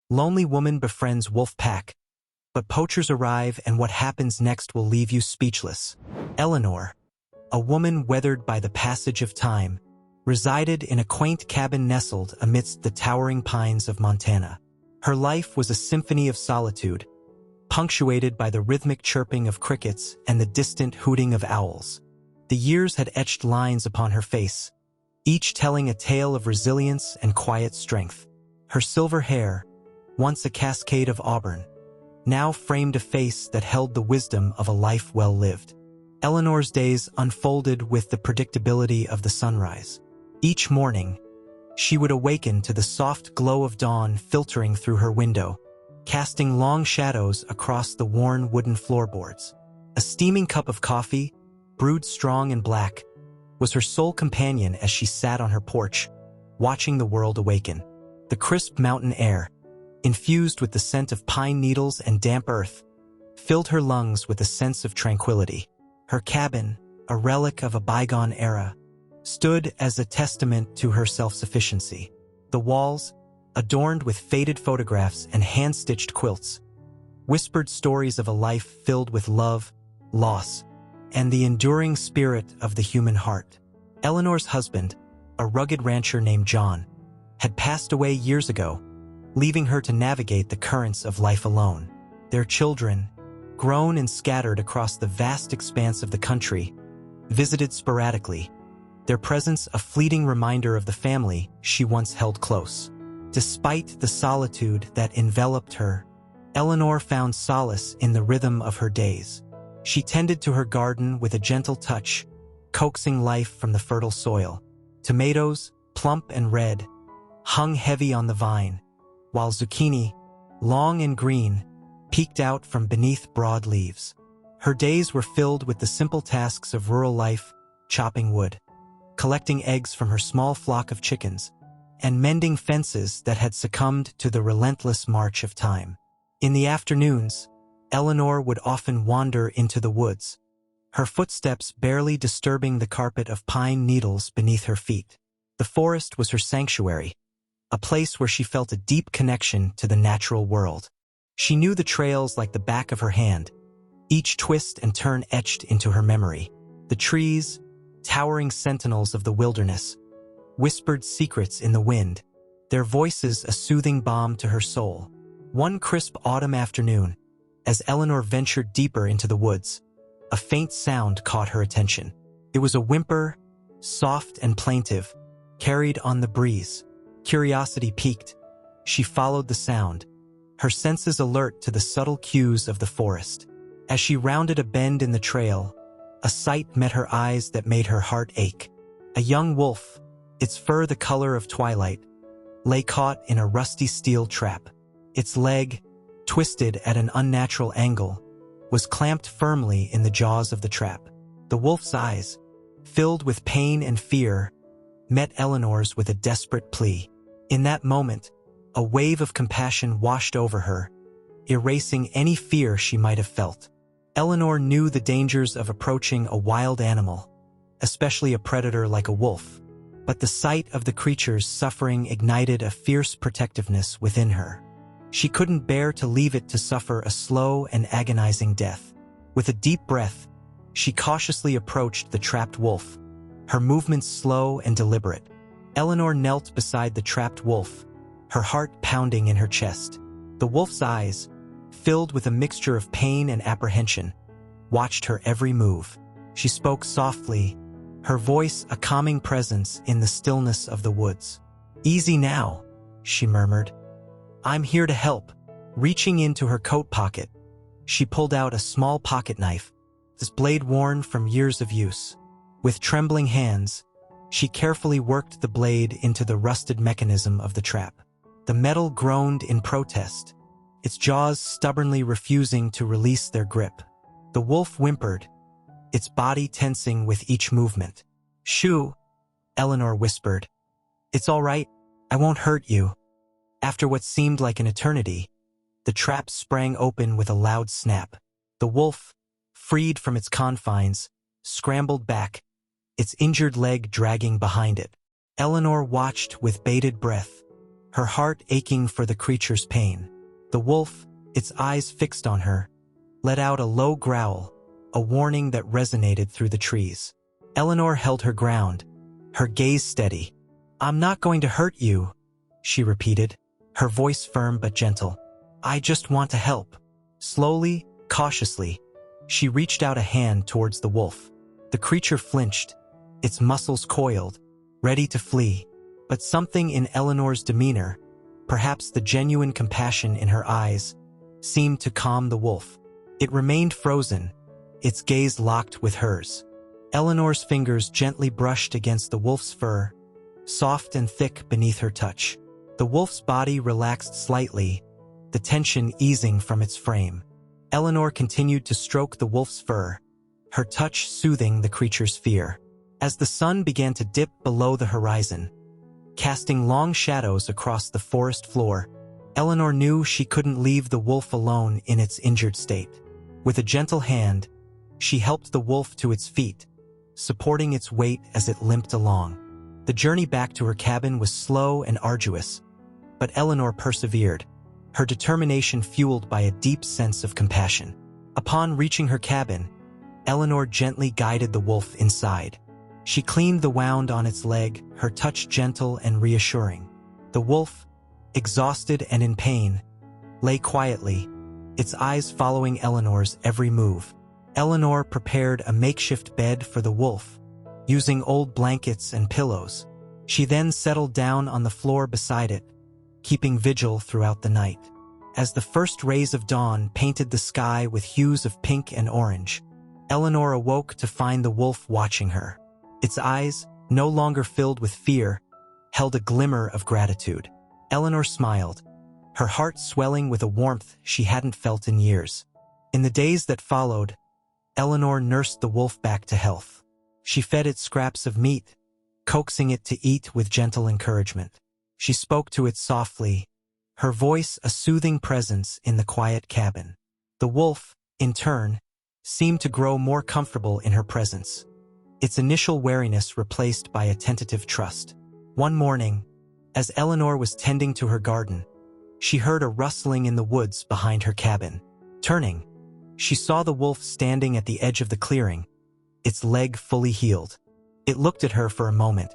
Lonely woman befriends wolf pack, but poachers arrive and what happens next will leave you speechless. Eleanor, a woman weathered by the passage of time, resided in a quaint cabin nestled amidst the towering pines of Montana. Her life was a symphony of solitude, punctuated by the rhythmic chirping of crickets and the distant hooting of owls. The years had etched lines upon her face, each telling a tale of resilience and quiet strength. Her silver hair, once a cascade of auburn, now framed a face that held the wisdom of a life well lived. Eleanor's days unfolded with the predictability of the sunrise. Each morning, she would awaken to the soft glow of dawn filtering through her window, casting long shadows across the worn wooden floorboards. A steaming cup of coffee, brewed strong and black, was her sole companion as she sat on her porch, watching the world awaken. The crisp mountain air, infused with the scent of pine needles and damp earth, filled her lungs with a sense of tranquility. Her cabin, a relic of a bygone era, stood as a testament to her self-sufficiency. The walls, adorned with faded photographs and hand-stitched quilts, whispered stories of a life filled with love, loss, and the enduring spirit of the human heart. Eleanor's husband, a rugged rancher named John, had passed away years ago, leaving her to navigate the currents of life alone. Their children, grown and scattered across the vast expanse of the country, visited sporadically, their presence a fleeting reminder of the family she once held close. Despite the solitude that enveloped her, Eleanor found solace in the rhythm of her days. She tended to her garden with a gentle touch, coaxing life from the fertile soil. Tomatoes, plump and red, hung heavy on the vine, while zucchini, long and green, peeked out from beneath broad leaves. Her days were filled with the simple tasks of rural life, chopping wood, collecting eggs from her small flock of chickens, and mending fences that had succumbed to the relentless march of time. In the afternoons, Eleanor would often wander into the woods, her footsteps barely disturbing the carpet of pine needles beneath her feet. The forest was her sanctuary, a place where she felt a deep connection to the natural world. She knew the trails like the back of her hand, each twist and turn etched into her memory. The trees, towering sentinels of the wilderness, whispered secrets in the wind, their voices a soothing balm to her soul. One crisp autumn afternoon, as Eleanor ventured deeper into the woods, a faint sound caught her attention. It was a whimper, soft and plaintive, carried on the breeze. Curiosity piqued. She followed the sound, her senses alert to the subtle cues of the forest. As she rounded a bend in the trail, a sight met her eyes that made her heart ache. A young wolf, its fur the color of twilight, lay caught in a rusty steel trap. Its leg, twisted at an unnatural angle, was clamped firmly in the jaws of the trap. The wolf's eyes, filled with pain and fear, met Eleanor's with a desperate plea. In that moment, a wave of compassion washed over her, erasing any fear she might have felt. Eleanor knew the dangers of approaching a wild animal, especially a predator like a wolf, but the sight of the creature's suffering ignited a fierce protectiveness within her. She couldn't bear to leave it to suffer a slow and agonizing death. With a deep breath, she cautiously approached the trapped wolf, her movements slow and deliberate. Eleanor knelt beside the trapped wolf, her heart pounding in her chest. The wolf's eyes, filled with a mixture of pain and apprehension, watched her every move. She spoke softly, her voice a calming presence in the stillness of the woods. "Easy now," she murmured. "I'm here to help." Reaching into her coat pocket, she pulled out a small pocket knife, this blade worn from years of use. With trembling hands, she carefully worked the blade into the rusted mechanism of the trap. The metal groaned in protest, its jaws stubbornly refusing to release their grip. The wolf whimpered, its body tensing with each movement. "Shoo," Eleanor whispered. "It's all right, I won't hurt you." After what seemed like an eternity, the trap sprang open with a loud snap. The wolf, freed from its confines, scrambled back, its injured leg dragging behind it. Eleanor watched with bated breath, her heart aching for the creature's pain. The wolf, its eyes fixed on her, let out a low growl, a warning that resonated through the trees. Eleanor held her ground, her gaze steady. "I'm not going to hurt you," she repeated, her voice firm but gentle. "I just want to help." Slowly, cautiously, she reached out a hand towards the wolf. The creature flinched, its muscles coiled, ready to flee. But something in Eleanor's demeanor, perhaps the genuine compassion in her eyes, seemed to calm the wolf. It remained frozen, its gaze locked with hers. Eleanor's fingers gently brushed against the wolf's fur, soft and thick beneath her touch. The wolf's body relaxed slightly, the tension easing from its frame. Eleanor continued to stroke the wolf's fur, her touch soothing the creature's fear. As the sun began to dip below the horizon, casting long shadows across the forest floor, Eleanor knew she couldn't leave the wolf alone in its injured state. With a gentle hand, she helped the wolf to its feet, supporting its weight as it limped along. The journey back to her cabin was slow and arduous, but Eleanor persevered, her determination fueled by a deep sense of compassion. Upon reaching her cabin, Eleanor gently guided the wolf inside. She cleaned the wound on its leg, her touch gentle and reassuring. The wolf, exhausted and in pain, lay quietly, its eyes following Eleanor's every move. Eleanor prepared a makeshift bed for the wolf, using old blankets and pillows. She then settled down on the floor beside it, keeping vigil throughout the night. As the first rays of dawn painted the sky with hues of pink and orange, Eleanor awoke to find the wolf watching her. Its eyes, no longer filled with fear, held a glimmer of gratitude. Eleanor smiled, her heart swelling with a warmth she hadn't felt in years. In the days that followed, Eleanor nursed the wolf back to health. She fed it scraps of meat, coaxing it to eat with gentle encouragement. She spoke to it softly, her voice a soothing presence in the quiet cabin. The wolf, in turn, seemed to grow more comfortable in her presence, its initial wariness replaced by a tentative trust. One morning, as Eleanor was tending to her garden, she heard a rustling in the woods behind her cabin. Turning, she saw the wolf standing at the edge of the clearing, its leg fully healed. It looked at her for a moment,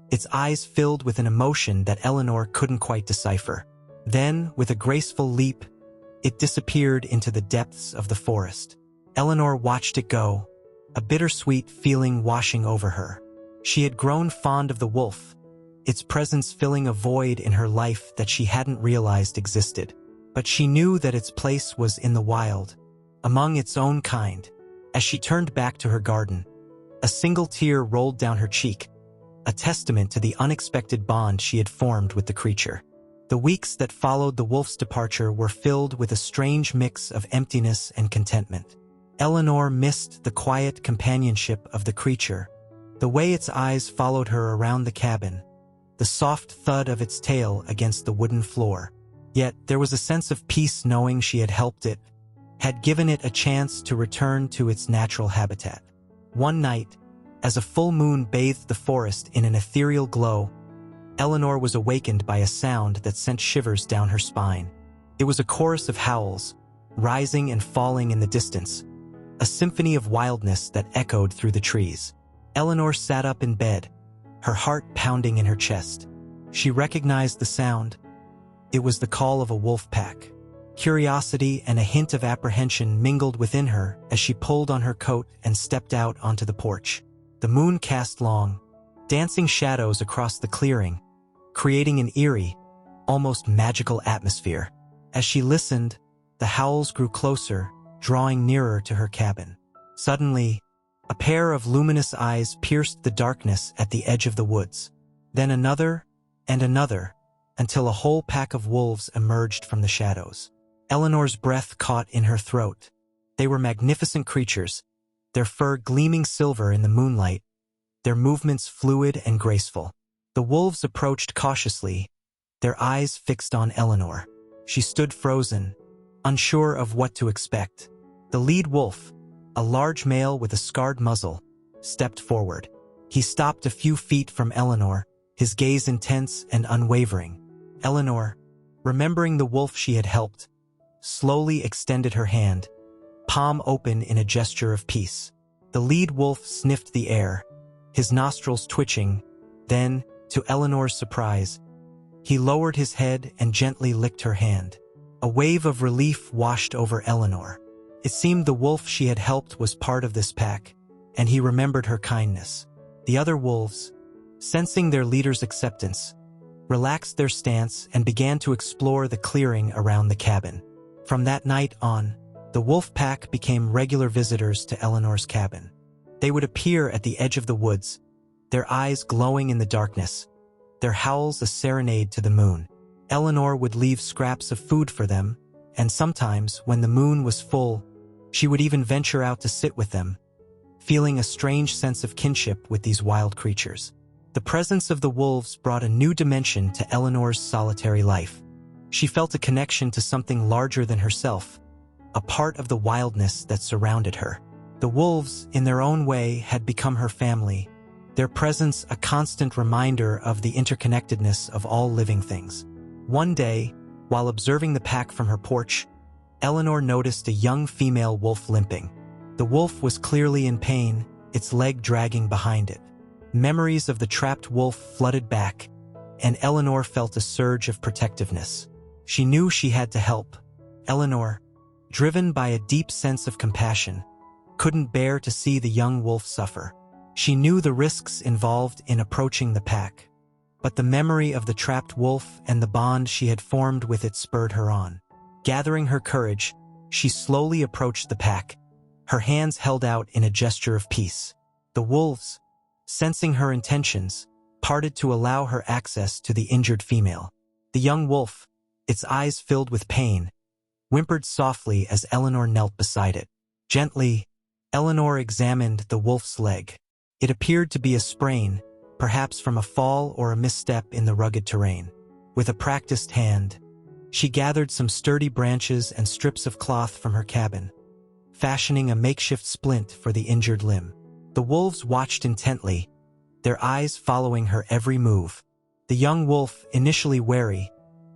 its eyes filled with an emotion that Eleanor couldn't quite decipher. Then, with a graceful leap, it disappeared into the depths of the forest. Eleanor watched it go, a bittersweet feeling washing over her. She had grown fond of the wolf, its presence filling a void in her life that she hadn't realized existed. But she knew that its place was in the wild, among its own kind. As she turned back to her garden, a single tear rolled down her cheek, a testament to the unexpected bond she had formed with the creature. The weeks that followed the wolf's departure were filled with a strange mix of emptiness and contentment. Eleanor missed the quiet companionship of the creature, the way its eyes followed her around the cabin, the soft thud of its tail against the wooden floor. Yet there was a sense of peace knowing she had helped it, had given it a chance to return to its natural habitat. One night, as a full moon bathed the forest in an ethereal glow, Eleanor was awakened by a sound that sent shivers down her spine. It was a chorus of howls, rising and falling in the distance, a symphony of wildness that echoed through the trees. Eleanor sat up in bed, her heart pounding in her chest. She recognized the sound. It was the call of a wolf pack. Curiosity and a hint of apprehension mingled within her as she pulled on her coat and stepped out onto the porch. The moon cast long, dancing shadows across the clearing, creating an eerie, almost magical atmosphere. As she listened, the howls grew closer, drawing nearer to her cabin. Suddenly, a pair of luminous eyes pierced the darkness at the edge of the woods. Then another, and another, until a whole pack of wolves emerged from the shadows. Eleanor's breath caught in her throat. They were magnificent creatures, their fur gleaming silver in the moonlight, their movements fluid and graceful. The wolves approached cautiously, their eyes fixed on Eleanor. She stood frozen, unsure of what to expect. The lead wolf, a large male with a scarred muzzle, stepped forward. He stopped a few feet from Eleanor, his gaze intense and unwavering. Eleanor, remembering the wolf she had helped, slowly extended her hand, palm open in a gesture of peace. The lead wolf sniffed the air, his nostrils twitching. Then, to Eleanor's surprise, he lowered his head and gently licked her hand. A wave of relief washed over Eleanor. It seemed the wolf she had helped was part of this pack, and he remembered her kindness. The other wolves, sensing their leader's acceptance, relaxed their stance and began to explore the clearing around the cabin. From that night on, the wolf pack became regular visitors to Eleanor's cabin. They would appear at the edge of the woods, their eyes glowing in the darkness, their howls a serenade to the moon. Eleanor would leave scraps of food for them, and sometimes, when the moon was full, she would even venture out to sit with them, feeling a strange sense of kinship with these wild creatures. The presence of the wolves brought a new dimension to Eleanor's solitary life. She felt a connection to something larger than herself, a part of the wildness that surrounded her. The wolves, in their own way, had become her family, their presence a constant reminder of the interconnectedness of all living things. One day, while observing the pack from her porch, Eleanor noticed a young female wolf limping. The wolf was clearly in pain, its leg dragging behind it. Memories of the trapped wolf flooded back, and Eleanor felt a surge of protectiveness. She knew she had to help. Eleanor, driven by a deep sense of compassion, couldn't bear to see the young wolf suffer. She knew the risks involved in approaching the pack, but the memory of the trapped wolf and the bond she had formed with it spurred her on. Gathering her courage, she slowly approached the pack, her hands held out in a gesture of peace. The wolves, sensing her intentions, parted to allow her access to the injured female. The young wolf, its eyes filled with pain, whimpered softly as Eleanor knelt beside it. Gently, Eleanor examined the wolf's leg. It appeared to be a sprain, perhaps from a fall or a misstep in the rugged terrain. With a practiced hand, she gathered some sturdy branches and strips of cloth from her cabin, fashioning a makeshift splint for the injured limb. The wolves watched intently, their eyes following her every move. The young wolf, initially wary,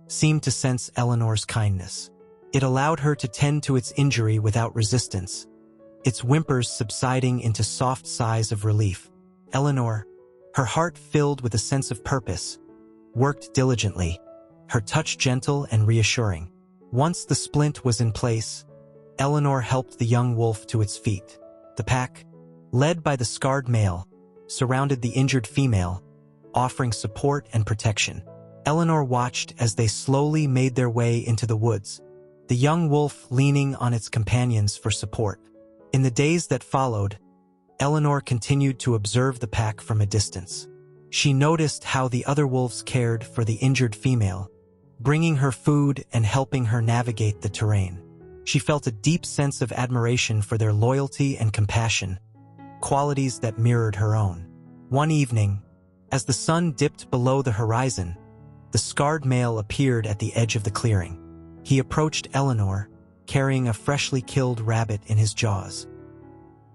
seemed to sense Eleanor's kindness. It allowed her to tend to its injury without resistance, its whimpers subsiding into soft sighs of relief. Eleanor, her heart filled with a sense of purpose, worked diligently, her touch gentle and reassuring. Once the splint was in place, Eleanor helped the young wolf to its feet. The pack, led by the scarred male, surrounded the injured female, offering support and protection. Eleanor watched as they slowly made their way into the woods, the young wolf leaning on its companions for support. In the days that followed, Eleanor continued to observe the pack from a distance. She noticed how the other wolves cared for the injured female, bringing her food and helping her navigate the terrain. She felt a deep sense of admiration for their loyalty and compassion, qualities that mirrored her own. One evening, as the sun dipped below the horizon, the scarred male appeared at the edge of the clearing. He approached Eleanor, carrying a freshly killed rabbit in his jaws.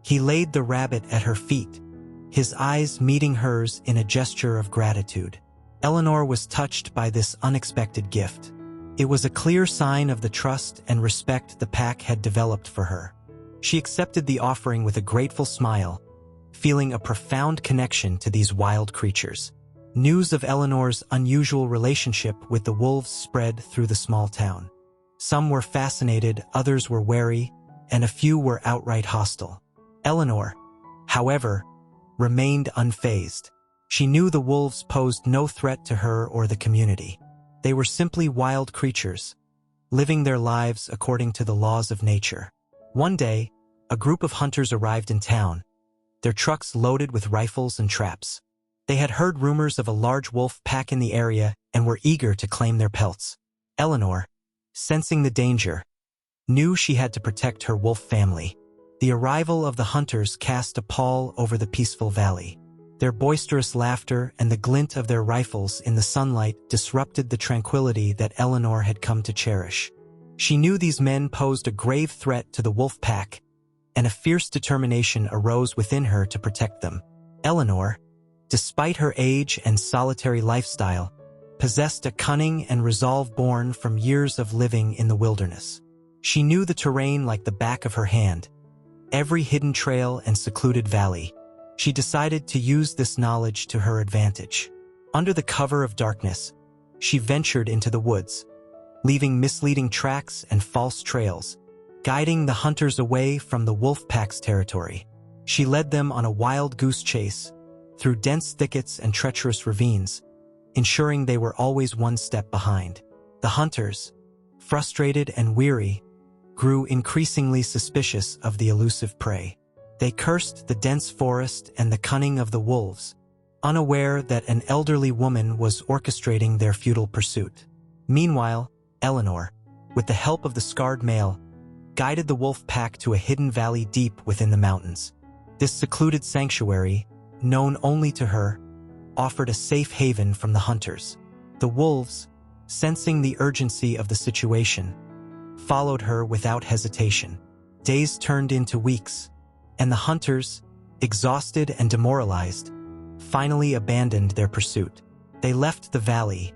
He laid the rabbit at her feet, his eyes meeting hers in a gesture of gratitude. Eleanor was touched by this unexpected gift. It was a clear sign of the trust and respect the pack had developed for her. She accepted the offering with a grateful smile, feeling a profound connection to these wild creatures. News of Eleanor's unusual relationship with the wolves spread through the small town. Some were fascinated, others were wary, and a few were outright hostile. Eleanor, however, remained unfazed. She knew the wolves posed no threat to her or the community. They were simply wild creatures, living their lives according to the laws of nature. One day, a group of hunters arrived in town, their trucks loaded with rifles and traps. They had heard rumors of a large wolf pack in the area and were eager to claim their pelts. Eleanor, sensing the danger, knew she had to protect her wolf family. The arrival of the hunters cast a pall over the peaceful valley. Their boisterous laughter and the glint of their rifles in the sunlight disrupted the tranquility that Eleanor had come to cherish. She knew these men posed a grave threat to the wolf pack, and a fierce determination arose within her to protect them. Eleanor, despite her age and solitary lifestyle, possessed a cunning and resolve born from years of living in the wilderness. She knew the terrain like the back of her hand, every hidden trail and secluded valley. She decided to use this knowledge to her advantage. Under the cover of darkness, she ventured into the woods, leaving misleading tracks and false trails, guiding the hunters away from the wolf pack's territory. She led them on a wild goose chase through dense thickets and treacherous ravines, ensuring they were always one step behind. The hunters, frustrated and weary, grew increasingly suspicious of the elusive prey. They cursed the dense forest and the cunning of the wolves, unaware that an elderly woman was orchestrating their futile pursuit. Meanwhile, Eleanor, with the help of the scarred male, guided the wolf pack to a hidden valley deep within the mountains. This secluded sanctuary, known only to her, offered a safe haven from the hunters. The wolves, sensing the urgency of the situation, followed her without hesitation. Days turned into weeks, and the hunters, exhausted and demoralized, finally abandoned their pursuit. They left the valley,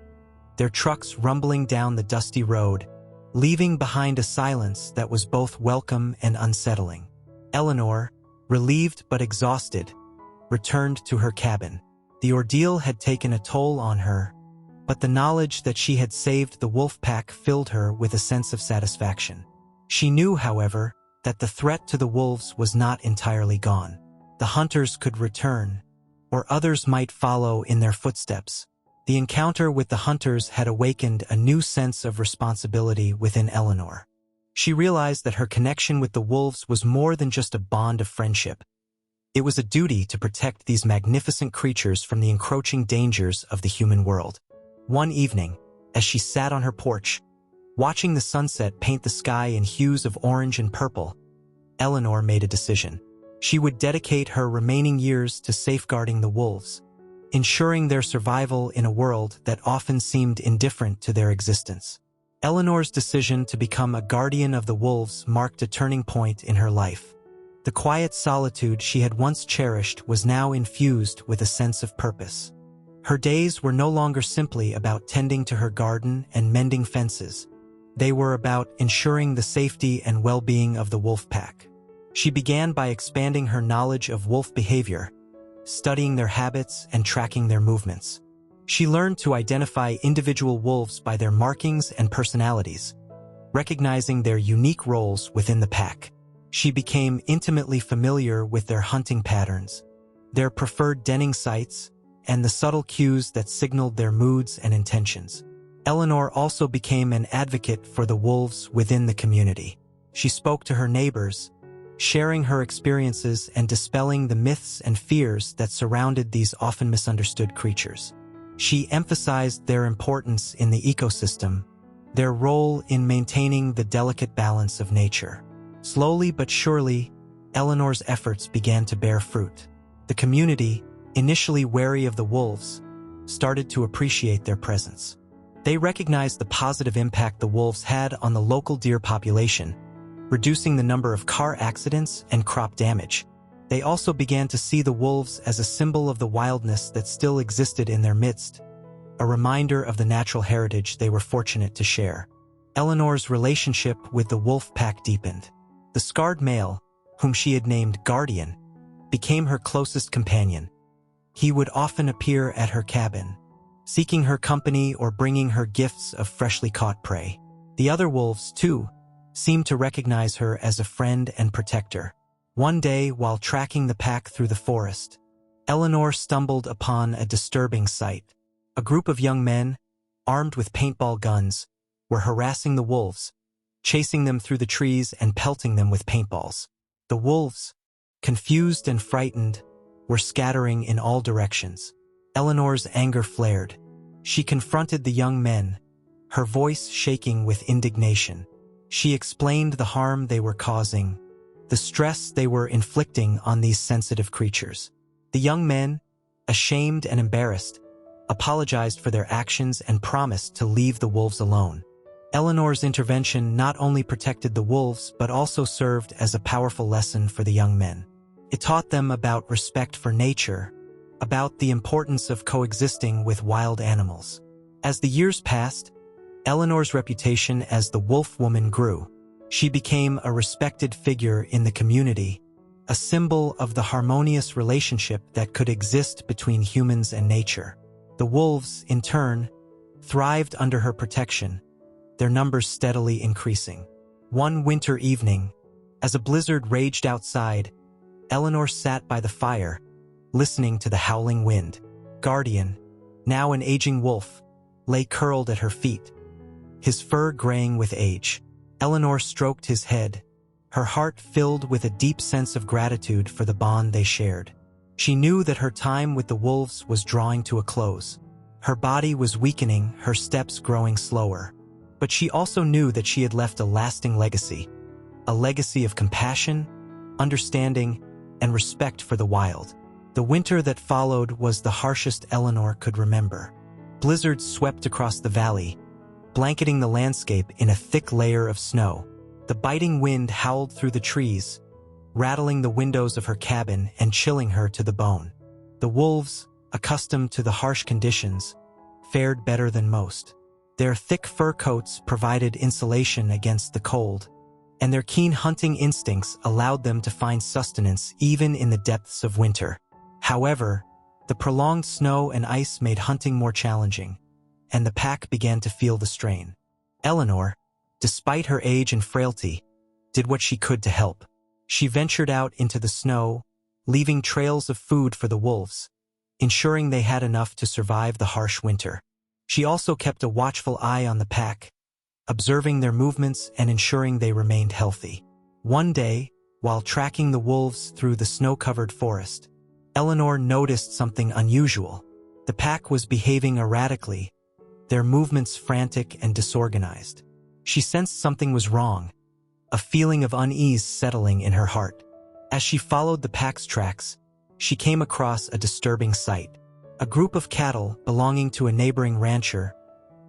their trucks rumbling down the dusty road, leaving behind a silence that was both welcome and unsettling. Eleanor, relieved but exhausted, returned to her cabin. The ordeal had taken a toll on her, but the knowledge that she had saved the wolf pack filled her with a sense of satisfaction. She knew, however, that the threat to the wolves was not entirely gone. The hunters could return, or others might follow in their footsteps. The encounter with the hunters had awakened a new sense of responsibility within Eleanor. She realized that her connection with the wolves was more than just a bond of friendship. It was a duty to protect these magnificent creatures from the encroaching dangers of the human world. One evening, as she sat on her porch, watching the sunset paint the sky in hues of orange and purple, Eleanor made a decision. She would dedicate her remaining years to safeguarding the wolves, ensuring their survival in a world that often seemed indifferent to their existence. Eleanor's decision to become a guardian of the wolves marked a turning point in her life. The quiet solitude she had once cherished was now infused with a sense of purpose. Her days were no longer simply about tending to her garden and mending fences. They were about ensuring the safety and well-being of the wolf pack. She began by expanding her knowledge of wolf behavior, studying their habits and tracking their movements. She learned to identify individual wolves by their markings and personalities, recognizing their unique roles within the pack. She became intimately familiar with their hunting patterns, their preferred denning sites, and the subtle cues that signaled their moods and intentions. Eleanor also became an advocate for the wolves within the community. She spoke to her neighbors, sharing her experiences and dispelling the myths and fears that surrounded these often misunderstood creatures. She emphasized their importance in the ecosystem, their role in maintaining the delicate balance of nature. Slowly but surely, Eleanor's efforts began to bear fruit. The community, initially wary of the wolves, started to appreciate their presence. They recognized the positive impact the wolves had on the local deer population, reducing the number of car accidents and crop damage. They also began to see the wolves as a symbol of the wildness that still existed in their midst, a reminder of the natural heritage they were fortunate to share. Eleanor's relationship with the wolf pack deepened. The scarred male, whom she had named Guardian, became her closest companion. He would often appear at her cabin, seeking her company or bringing her gifts of freshly caught prey. The other wolves, too, seemed to recognize her as a friend and protector. One day, while tracking the pack through the forest, Eleanor stumbled upon a disturbing sight. A group of young men, armed with paintball guns, were harassing the wolves, chasing them through the trees and pelting them with paintballs. The wolves, confused and frightened, were scattering in all directions. Eleanor's anger flared. She confronted the young men, her voice shaking with indignation. She explained the harm they were causing, the stress they were inflicting on these sensitive creatures. The young men, ashamed and embarrassed, apologized for their actions and promised to leave the wolves alone. Eleanor's intervention not only protected the wolves but also served as a powerful lesson for the young men. It taught them about respect for nature, about the importance of coexisting with wild animals. As the years passed, Eleanor's reputation as the wolf woman grew. She became a respected figure in the community, a symbol of the harmonious relationship that could exist between humans and nature. The wolves, in turn, thrived under her protection, their numbers steadily increasing. One winter evening, as a blizzard raged outside, Eleanor sat by the fire, listening to the howling wind. Guardian, now an aging wolf, lay curled at her feet, his fur graying with age. Eleanor stroked his head, her heart filled with a deep sense of gratitude for the bond they shared. She knew that her time with the wolves was drawing to a close. Her body was weakening, her steps growing slower. But she also knew that she had left a lasting legacy, a legacy of compassion, understanding, and respect for the wild. The winter that followed was the harshest Eleanor could remember. Blizzards swept across the valley, blanketing the landscape in a thick layer of snow. The biting wind howled through the trees, rattling the windows of her cabin and chilling her to the bone. The wolves, accustomed to the harsh conditions, fared better than most. Their thick fur coats provided insulation against the cold, and their keen hunting instincts allowed them to find sustenance even in the depths of winter. However, the prolonged snow and ice made hunting more challenging, and the pack began to feel the strain. Eleanor, despite her age and frailty, did what she could to help. She ventured out into the snow, leaving trails of food for the wolves, ensuring they had enough to survive the harsh winter. She also kept a watchful eye on the pack, observing their movements and ensuring they remained healthy. One day, while tracking the wolves through the snow-covered forest, Eleanor noticed something unusual. The pack was behaving erratically, their movements frantic and disorganized. She sensed something was wrong, a feeling of unease settling in her heart. As she followed the pack's tracks, she came across a disturbing sight. A group of cattle belonging to a neighboring rancher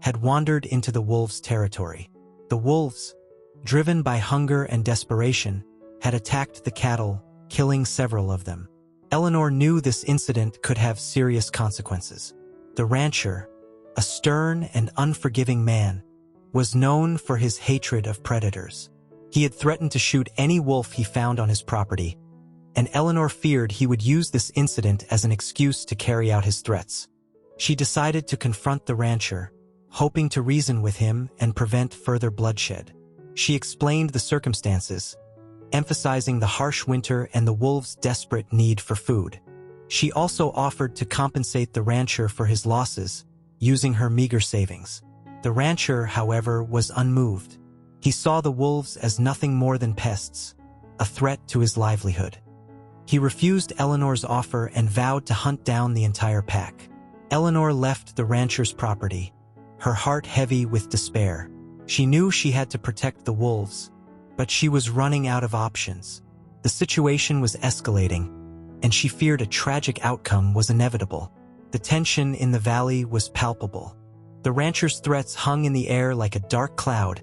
had wandered into the wolves' territory. The wolves, driven by hunger and desperation, had attacked the cattle, killing several of them. Eleanor knew this incident could have serious consequences. The rancher, a stern and unforgiving man, was known for his hatred of predators. He had threatened to shoot any wolf he found on his property, and Eleanor feared he would use this incident as an excuse to carry out his threats. She decided to confront the rancher, hoping to reason with him and prevent further bloodshed. She explained the circumstances, emphasizing the harsh winter and the wolves' desperate need for food. She also offered to compensate the rancher for his losses, using her meager savings. The rancher, however, was unmoved. He saw the wolves as nothing more than pests, a threat to his livelihood. He refused Eleanor's offer and vowed to hunt down the entire pack. Eleanor left the rancher's property, her heart heavy with despair. She knew she had to protect the wolves, but she was running out of options. The situation was escalating, and she feared a tragic outcome was inevitable. The tension in the valley was palpable. The rancher's threats hung in the air like a dark cloud,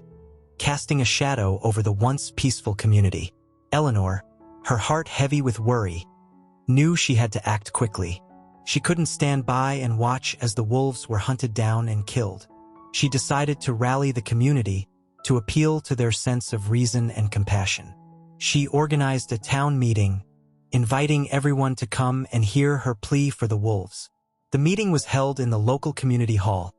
casting a shadow over the once peaceful community. Eleanor, her heart heavy with worry, knew she had to act quickly. She couldn't stand by and watch as the wolves were hunted down and killed. She decided to rally the community, to appeal to their sense of reason and compassion. She organized a town meeting, inviting everyone to come and hear her plea for the wolves. The meeting was held in the local community hall,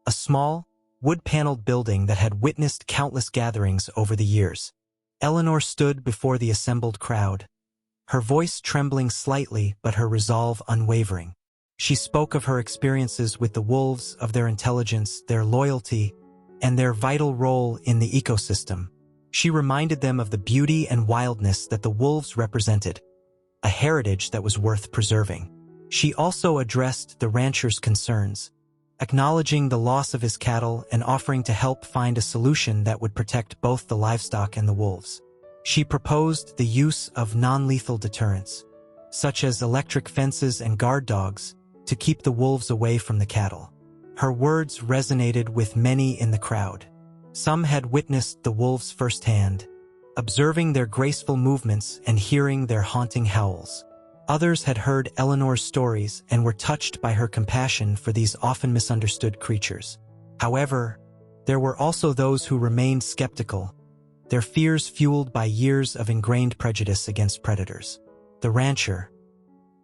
a small, wood-paneled building that had witnessed countless gatherings over the years. Eleanor stood before the assembled crowd, her voice trembling slightly but her resolve unwavering. She spoke of her experiences with the wolves, of their intelligence, their loyalty, and their vital role in the ecosystem. She reminded them of the beauty and wildness that the wolves represented, a heritage that was worth preserving. She also addressed the rancher's concerns, acknowledging the loss of his cattle and offering to help find a solution that would protect both the livestock and the wolves. She proposed the use of non-lethal deterrents, such as electric fences and guard dogs, to keep the wolves away from the cattle. Her words resonated with many in the crowd. Some had witnessed the wolves firsthand, observing their graceful movements and hearing their haunting howls. Others had heard Eleanor's stories and were touched by her compassion for these often misunderstood creatures. However, there were also those who remained skeptical, their fears fueled by years of ingrained prejudice against predators. The rancher,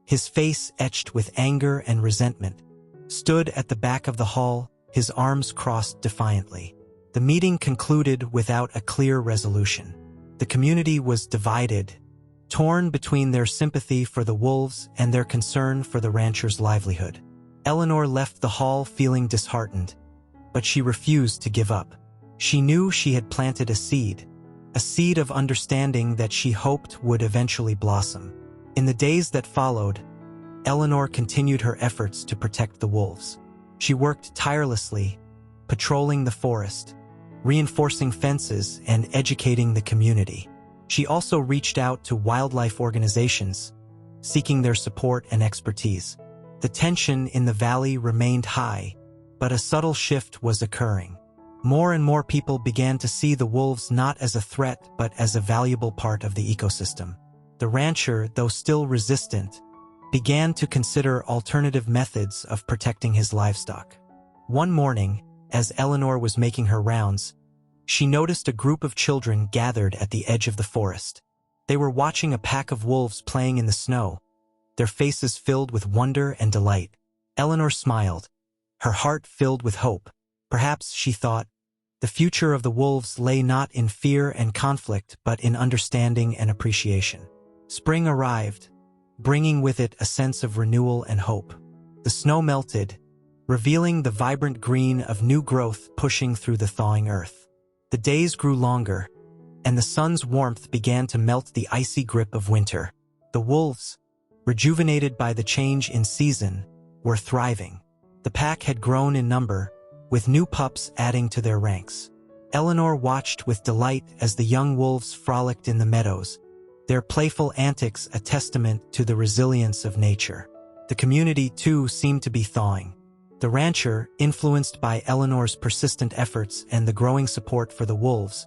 his face etched with anger and resentment, stood at the back of the hall, his arms crossed defiantly. The meeting concluded without a clear resolution. The community was divided, torn between their sympathy for the wolves and their concern for the rancher's livelihood. Eleanor left the hall feeling disheartened, but she refused to give up. She knew she had planted a seed of understanding that she hoped would eventually blossom. In the days that followed, Eleanor continued her efforts to protect the wolves. She worked tirelessly, patrolling the forest, reinforcing fences, and educating the community. She also reached out to wildlife organizations, seeking their support and expertise. The tension in the valley remained high, but a subtle shift was occurring. More and more people began to see the wolves not as a threat but as a valuable part of the ecosystem. The rancher, though still resistant, began to consider alternative methods of protecting his livestock. One morning, as Eleanor was making her rounds, she noticed a group of children gathered at the edge of the forest. They were watching a pack of wolves playing in the snow, their faces filled with wonder and delight. Eleanor smiled, her heart filled with hope. Perhaps, she thought, the future of the wolves lay not in fear and conflict but in understanding and appreciation. Spring arrived, bringing with it a sense of renewal and hope. The snow melted, revealing the vibrant green of new growth pushing through the thawing earth. The days grew longer, and the sun's warmth began to melt the icy grip of winter. The wolves, rejuvenated by the change in season, were thriving. The pack had grown in number, with new pups adding to their ranks. Eleanor watched with delight as the young wolves frolicked in the meadows, their playful antics a testament to the resilience of nature. The community, too, seemed to be thawing. The rancher, influenced by Eleanor's persistent efforts and the growing support for the wolves,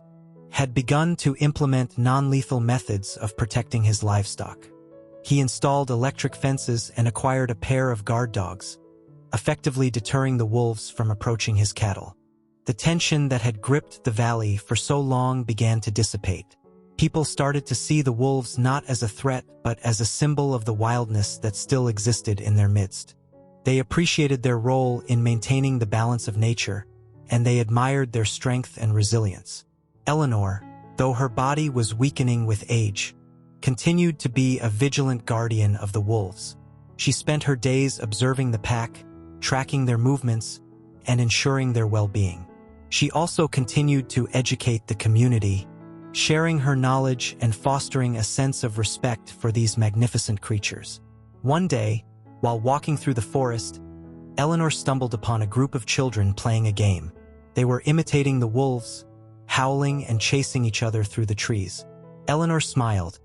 had begun to implement non-lethal methods of protecting his livestock. He installed electric fences and acquired a pair of guard dogs, effectively deterring the wolves from approaching his cattle. The tension that had gripped the valley for so long began to dissipate. People started to see the wolves not as a threat but as a symbol of the wildness that still existed in their midst. They appreciated their role in maintaining the balance of nature, and they admired their strength and resilience. Eleanor, though her body was weakening with age, continued to be a vigilant guardian of the wolves. She spent her days observing the pack, tracking their movements, and ensuring their well-being. She also continued to educate the community, sharing her knowledge and fostering a sense of respect for these magnificent creatures. One day, while walking through the forest, Eleanor stumbled upon a group of children playing a game. They were imitating the wolves, howling and chasing each other through the trees. Eleanor smiled,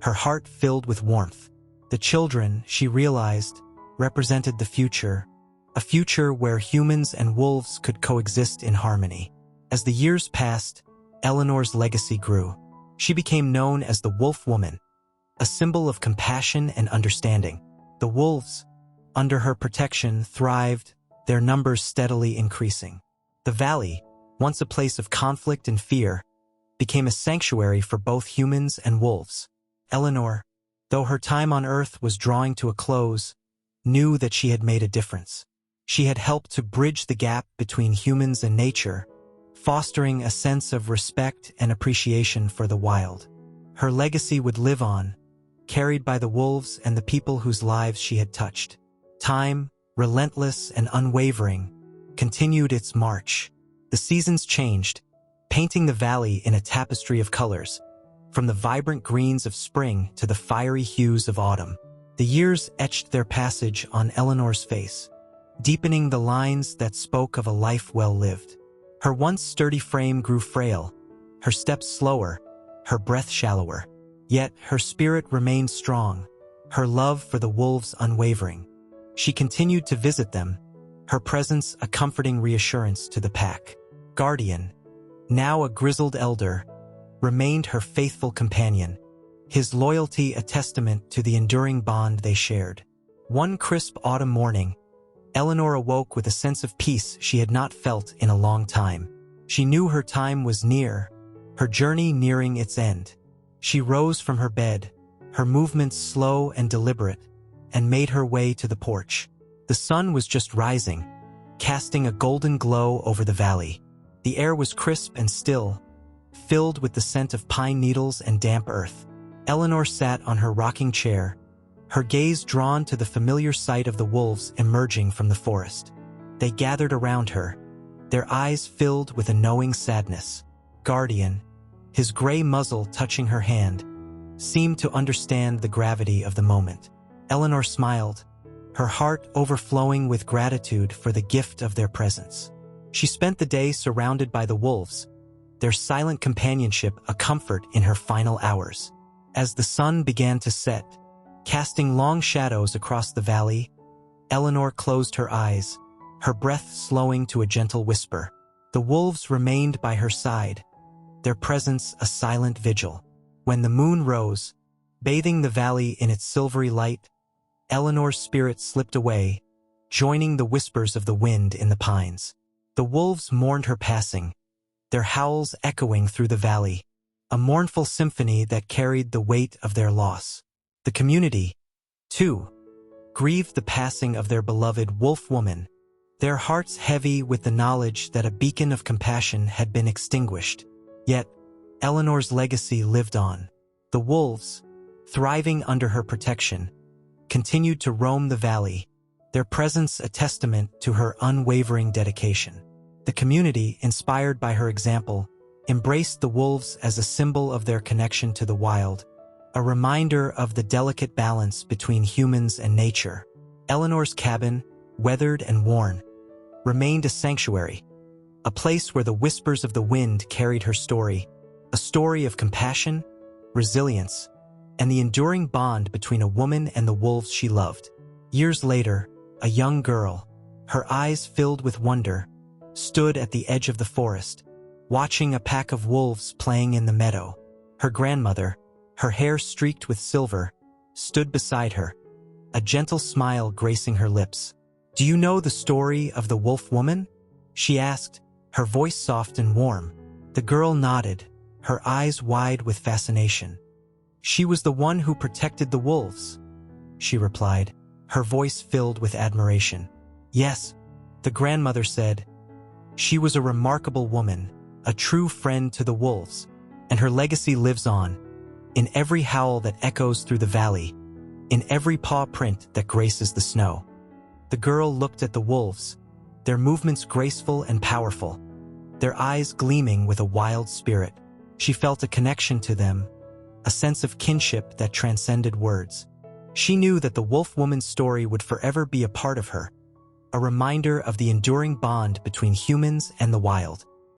her heart filled with warmth. The children, she realized, represented the future, a future where humans and wolves could coexist in harmony. As the years passed, Eleanor's legacy grew. She became known as the Wolf Woman, a symbol of compassion and understanding. The wolves, under her protection, thrived, their numbers steadily increasing. The valley, once a place of conflict and fear, became a sanctuary for both humans and wolves. Eleanor, though her time on Earth was drawing to a close, knew that she had made a difference. She had helped to bridge the gap between humans and nature, fostering a sense of respect and appreciation for the wild. Her legacy would live on, carried by the wolves and the people whose lives she had touched. Time, relentless and unwavering, continued its march. The seasons changed, painting the valley in a tapestry of colors, from the vibrant greens of spring to the fiery hues of autumn. The years etched their passage on Eleanor's face, deepening the lines that spoke of a life well lived. Her once sturdy frame grew frail, her steps slower, her breath shallower. Yet her spirit remained strong, her love for the wolves unwavering. She continued to visit them, her presence a comforting reassurance to the pack. Guardian, now a grizzled elder, remained her faithful companion, his loyalty a testament to the enduring bond they shared. One crisp autumn morning, Eleanor awoke with a sense of peace she had not felt in a long time. She knew her time was near, her journey nearing its end. She rose from her bed, her movements slow and deliberate, and made her way to the porch. The sun was just rising, casting a golden glow over the valley. The air was crisp and still, filled with the scent of pine needles and damp earth. Eleanor sat on her rocking chair, her gaze drawn to the familiar sight of the wolves emerging from the forest. They gathered around her, their eyes filled with a knowing sadness. Guardian, his gray muzzle touching her hand, seemed to understand the gravity of the moment. Eleanor smiled, her heart overflowing with gratitude for the gift of their presence. She spent the day surrounded by the wolves, their silent companionship a comfort in her final hours. As the sun began to set, casting long shadows across the valley, Eleanor closed her eyes, her breath slowing to a gentle whisper. The wolves remained by her side, their presence a silent vigil. When the moon rose, bathing the valley in its silvery light, Eleanor's spirit slipped away, joining the whispers of the wind in the pines. The wolves mourned her passing, their howls echoing through the valley, a mournful symphony that carried the weight of their loss. The community, too, grieved the passing of their beloved wolf woman, their hearts heavy with the knowledge that a beacon of compassion had been extinguished. Yet, Eleanor's legacy lived on. The wolves, thriving under her protection, continued to roam the valley, their presence a testament to her unwavering dedication. The community, inspired by her example, embraced the wolves as a symbol of their connection to the wild, a reminder of the delicate balance between humans and nature. Eleanor's cabin, weathered and worn, remained a sanctuary, a place where the whispers of the wind carried her story, a story of compassion, resilience, and the enduring bond between a woman and the wolves she loved. Years later, a young girl, her eyes filled with wonder, stood at the edge of the forest, watching a pack of wolves playing in the meadow. Her grandmother, her hair streaked with silver, stood beside her, a gentle smile gracing her lips. "Do you know the story of the wolf woman?" she asked, her voice soft and warm. The girl nodded, her eyes wide with fascination. "She was the one who protected the wolves," she replied, her voice filled with admiration. "Yes," the grandmother said, "she was a remarkable woman, a true friend to the wolves, and her legacy lives on, in every howl that echoes through the valley, in every paw print that graces the snow." The girl looked at the wolves, their movements graceful and powerful, their eyes gleaming with a wild spirit. She felt a connection to them, a sense of kinship that transcended words. She knew that the wolf woman's story would forever be a part of her, a reminder of the enduring bond between humans and the wild.